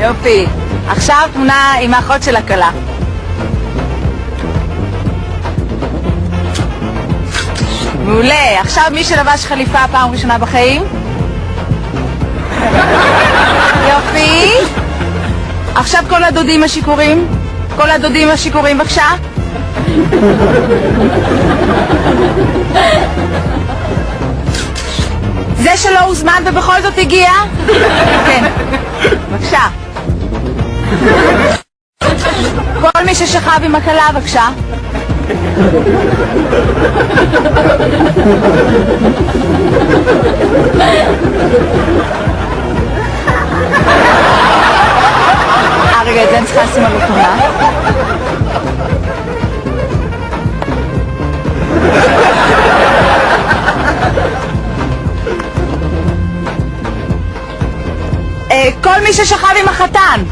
יופי. עכשיו תמונה עם האחות של הכלה. מעולה. עכשיו מי שלבש חליפה פעם ראשונה בחיים? יופי. עכשיו כל הדודים השיכורים. כל הדודים השיכורים בבקשה. זה שלא הוזמן ובכל זאת הגיע? כן. בבקשה. כל מי ששכב עם הכלה בבקשה. רגע, את זה אני צריכה לשים על התמונה. כל מי ששכב עם החתן.